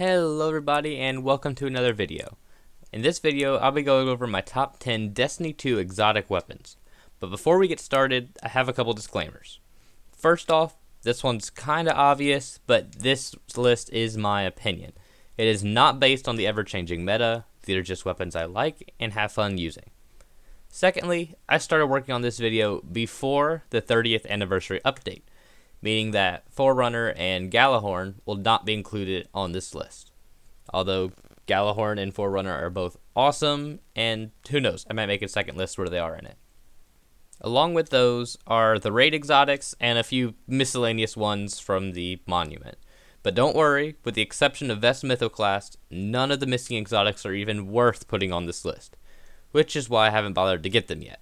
Hello everybody and welcome to another video. In this video I'll be going over my top 10 Destiny 2 exotic weapons. But before we get started, I have a couple disclaimers. First off, this one's kinda obvious, but this list is my opinion. It is not based on the ever-changing meta. These are just weapons I like and have fun using. Secondly, I started working on this video before the 30th anniversary update, meaning that Forerunner and Galahorn will not be included on this list. Although Galahorn and Forerunner are both awesome, and who knows, I might make a second list where they are in it. Along with those are the raid exotics and a few miscellaneous ones from the monument. But don't worry, with the exception of Vest Mythoclast, none of the missing exotics are even worth putting on this list, which is why I haven't bothered to get them yet.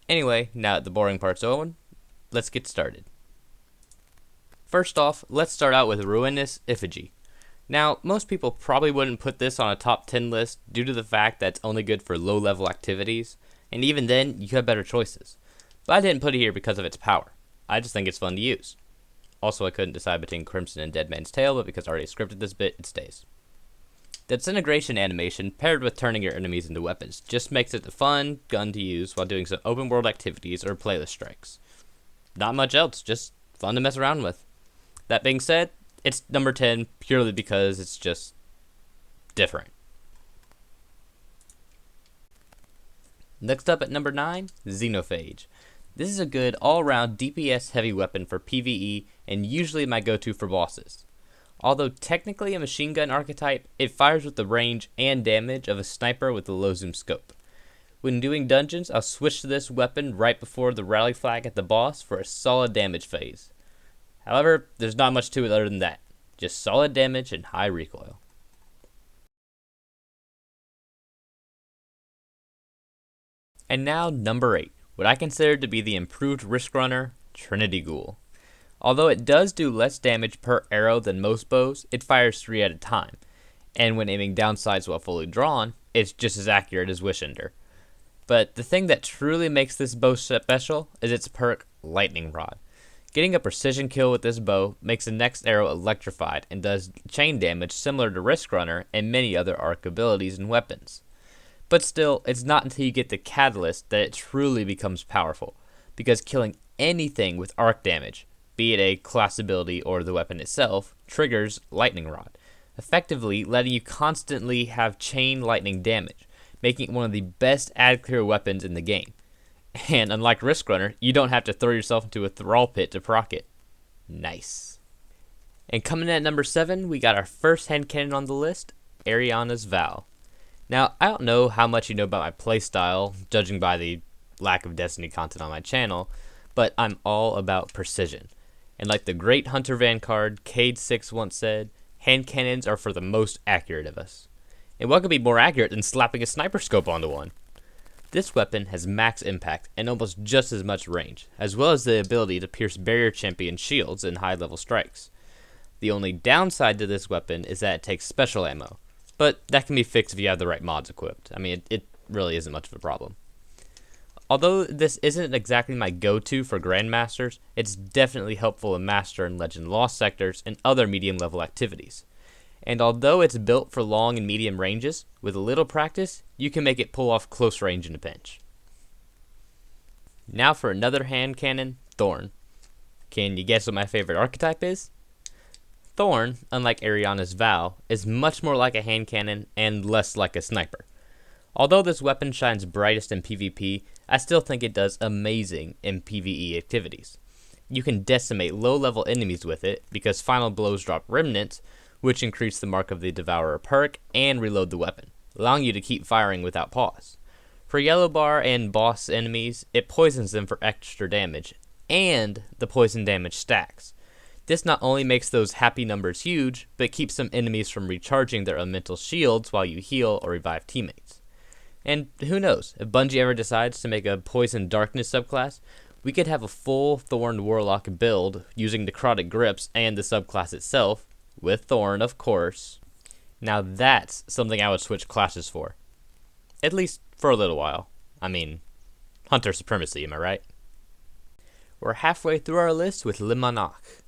Anyway, now that the boring part's over, let's get started. First off, let's start out with Ruinous Evocation. Now, most people probably wouldn't put this on a top 10 list due to the fact that it's only good for low-level activities, and even then, you have better choices. But I didn't put it here because of its power. I just think it's fun to use. Also, I couldn't decide between Crimson and Dead Man's Tale, but because I already scripted this bit, it stays. The disintegration animation, paired with turning your enemies into weapons, just makes it a fun gun to use while doing some open-world activities or playlist strikes. Not much else, just fun to mess around with. That being said, it's number 10 purely because it's just different. Next up at number 9, Xenophage. This is a good all-around DPS heavy weapon for PvE and usually my go-to for bosses. Although technically a machine gun archetype, it fires with the range and damage of a sniper with a low zoom scope. When doing dungeons, I'll switch to this weapon right before the rally flag at the boss for a solid damage phase. However, there's not much to it other than that. Just solid damage and high recoil. And now number 8, what I consider to be the improved risk runner, Trinity Ghoul. Although it does do less damage per arrow than most bows, it fires 3 at a time. And when aiming down sights while fully drawn, it's just as accurate as Wishender. But the thing that truly makes this bow special is its perk, Lightning Rod. Getting a precision kill with this bow makes the next arrow electrified and does chain damage similar to Risk Runner and many other arc abilities and weapons. But still, it's not until you get the Catalyst that it truly becomes powerful, because killing anything with arc damage, be it a class ability or the weapon itself, triggers Lightning Rod, effectively letting you constantly have chain lightning damage, making it one of the best ad clear weapons in the game. And unlike Risk Runner, you don't have to throw yourself into a thrall pit to proc it. Nice. And coming in at number 7, we got our first hand cannon on the list, Arianas Val. Now, I don't know how much you know about my playstyle, judging by the lack of Destiny content on my channel, but I'm all about precision. And like the great Hunter Vanguard Cade 6 once said, hand cannons are for the most accurate of us. And what could be more accurate than slapping a sniper scope onto one? This weapon has max impact and almost just as much range, as well as the ability to pierce barrier champion shields in high-level strikes. The only downside to this weapon is that it takes special ammo, but that can be fixed if you have the right mods equipped. I mean, it really isn't much of a problem. Although this isn't exactly my go-to for Grandmasters, it's definitely helpful in Master and Legend Lost sectors and other medium-level activities. And although it's built for long and medium ranges, with a little practice, you can make it pull off close range in a pinch. Now for another hand cannon, Thorn. Can you guess what my favorite archetype is? Thorn, unlike Arianas Val, is much more like a hand cannon and less like a sniper. Although this weapon shines brightest in PvP, I still think it does amazing in PvE activities. You can decimate low-level enemies with it because final blows drop remnants, which increase the mark of the Devourer perk and reload the weapon, allowing you to keep firing without pause. For yellow bar and boss enemies, it poisons them for extra damage, and the poison damage stacks. This not only makes those happy numbers huge, but keeps some enemies from recharging their elemental shields while you heal or revive teammates. And who knows, if Bungie ever decides to make a Poison Darkness subclass, we could have a full Thorn Warlock build using Necrotic Grips and the subclass itself, with Thorn, of course. Now that's something I would switch classes for. At least for a little while. I mean, Hunter Supremacy, am I right? We're halfway through our list with Lemanok.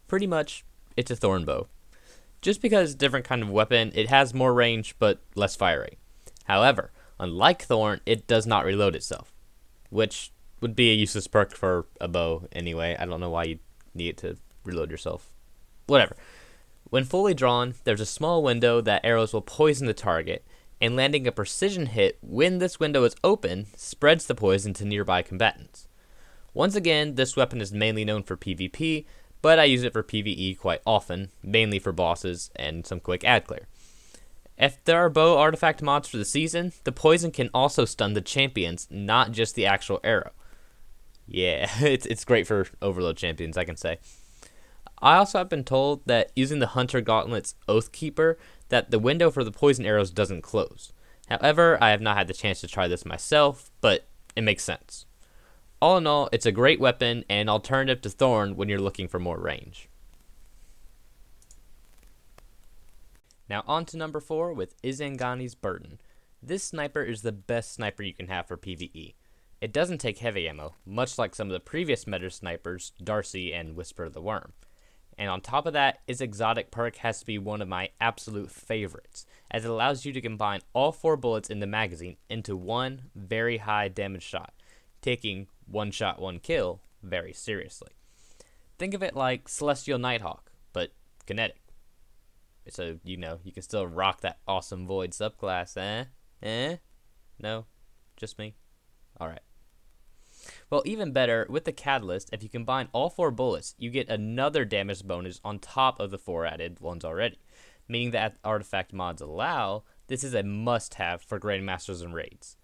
Pretty much, it's a Thorn bow. Just because it's a different kind of weapon, it has more range but less fire rate. However, unlike Thorn, it does not reload itself, which would be a useless perk for a bow anyway. I don't know why you need it to reload yourself. Whatever. When fully drawn, there's a small window that arrows will poison the target, and landing a precision hit when this window is open spreads the poison to nearby combatants. Once again, this weapon is mainly known for PvP, but I use it for PvE quite often, mainly for bosses and some quick ad clear. If there are bow artifact mods for the season, the poison can also stun the champions, not just the actual arrow. Yeah, it's great for overload champions, I can say. I also have been told that using the Hunter Gauntlet's Oathkeeper, that the window for the poison arrows doesn't close. However, I have not had the chance to try this myself, but it makes sense. All in all, it's a great weapon and alternative to Thorn when you're looking for more range. Now on to number 4 with Ignis Burden. This sniper is the best sniper you can have for PvE. It doesn't take heavy ammo, much like some of the previous meta snipers, Darcy and Whisper of the Worm. And on top of that, its exotic perk has to be one of my absolute favorites, as it allows you to combine all 4 bullets in the magazine into one very high damage shot, taking one shot, one kill very seriously. Think of it like Celestial Nighthawk, but kinetic. So, you can still rock that awesome Void subclass, No? Just me? Alright. Well, even better, with the Catalyst, if you combine all 4 bullets, you get another damage bonus on top of the 4 added ones already, meaning that artifact mods allow, this is a must-have for Grandmasters and Raids.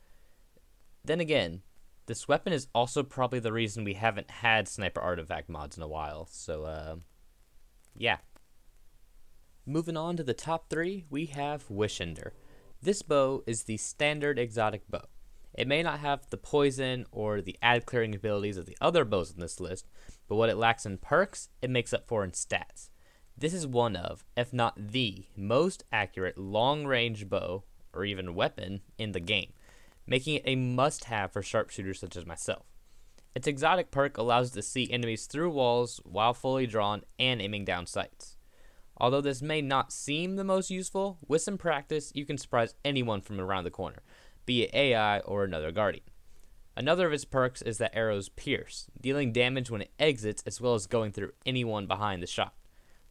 Then again, this weapon is also probably the reason we haven't had sniper artifact mods in a while, so, yeah. Moving on to the top 3, we have Wishender. This bow is the standard exotic bow. It may not have the poison or the ad clearing abilities of the other bows on this list, but what it lacks in perks, it makes up for in stats. This is one of, if not the, most accurate long-range bow, or even weapon, in the game, making it a must-have for sharpshooters such as myself. Its exotic perk allows it to see enemies through walls while fully drawn and aiming down sights. Although this may not seem the most useful, with some practice, you can surprise anyone from around the corner, be it AI or another Guardian. Another of its perks is that arrows pierce, dealing damage when it exits as well as going through anyone behind the shot.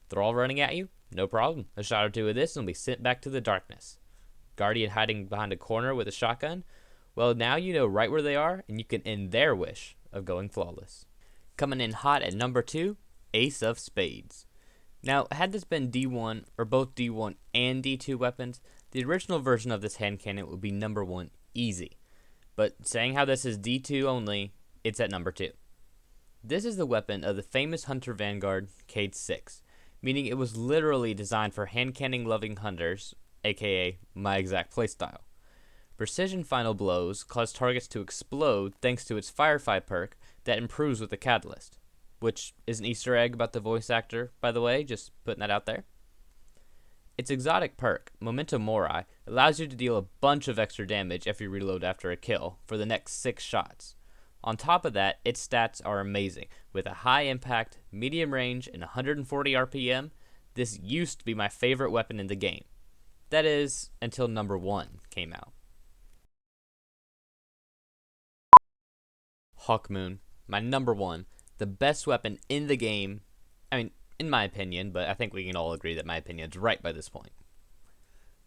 They're all running at you? No problem. A shot or two of this and will be sent back to the darkness. Guardian hiding behind a corner with a shotgun? Well, now you know right where they are, and you can end their wish of going flawless. Coming in hot at number 2, Ace of Spades. Now, had this been D1 or both D1 and D2 weapons, the original version of this hand cannon would be number 1 easy. But saying how this is D2 only, it's at number 2. This is the weapon of the famous hunter vanguard, Cade 6, meaning it was literally designed for hand cannon loving hunters, aka my exact playstyle. Precision final blows cause targets to explode thanks to its Firefly perk that improves with the Catalyst, which is an Easter egg about the voice actor, by the way, just putting that out there. Its exotic perk, Memento Mori, allows you to deal a bunch of extra damage if you reload after a kill for the next 6 shots. On top of that, its stats are amazing. With a high impact, medium range, and 140 RPM, this used to be my favorite weapon in the game. That is, until number 1 came out. Hawkmoon, my number 1, the best weapon in the game. I mean, in my opinion, but I think we can all agree that my opinion is right by this point.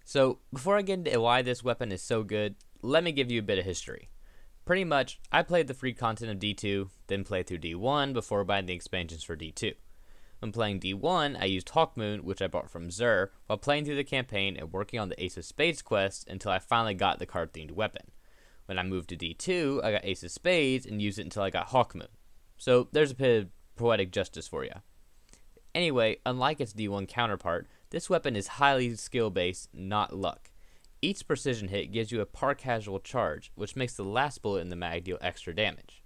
So, before I get into why this weapon is so good, let me give you a bit of history. Pretty much, I played the free content of D2, then played through D1 before buying the expansions for D2. When playing D1, I used Hawkmoon, which I bought from Xur, while playing through the campaign and working on the Ace of Spades quest until I finally got the card-themed weapon. When I moved to D2, I got Ace of Spades and used it until I got Hawkmoon. So, there's a bit of poetic justice for you. Anyway, unlike its D1 counterpart, this weapon is highly skill-based, not luck. Each precision hit gives you a par casual charge, which makes the last bullet in the mag deal extra damage.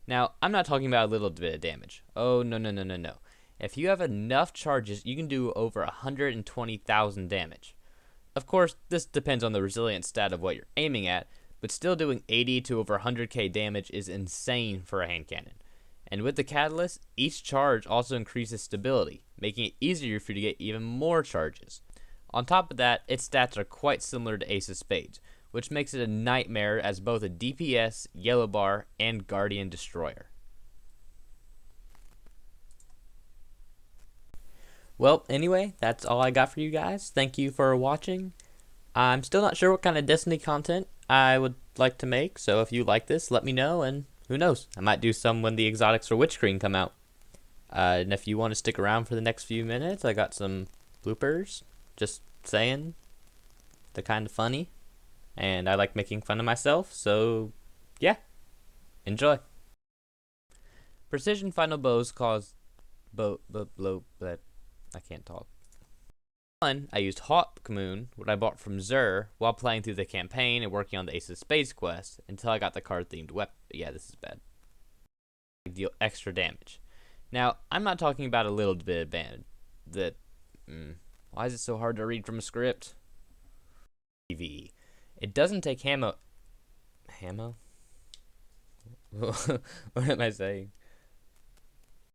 Now, I'm not talking about a little bit of damage. Oh, no. If you have enough charges, you can do over 120,000 damage. Of course, this depends on the resilience stat of what you're aiming at, but still doing 80 to over 100k damage is insane for a hand cannon. And with the catalyst, each charge also increases stability, making it easier for you to get even more charges. On top of that, its stats are quite similar to Ace of Spades, which makes it a nightmare as both a DPS, yellow bar, and Guardian Destroyer. Well, anyway, that's all I got for you guys. Thank you for watching. I'm still not sure what kind of Destiny content I would like to make, so if you like this, let me know, and who knows, I might do some when the exotics for Witch Queen come out. And if you want to stick around for the next few minutes, I got some bloopers, just saying, they're kind of funny, and I like making fun of myself, so yeah, enjoy. Precision final bows cause I can't talk. One, I used Hawkmoon, what I bought from Xur, while playing through the campaign and working on the Ace of Spades quest until I got the card-themed weapon. Yeah, this is bad. Deal extra damage. Now, I'm not talking about a little bit of damage. Why is it so hard to read from a script? PvE. It doesn't take Hamo? What am I saying?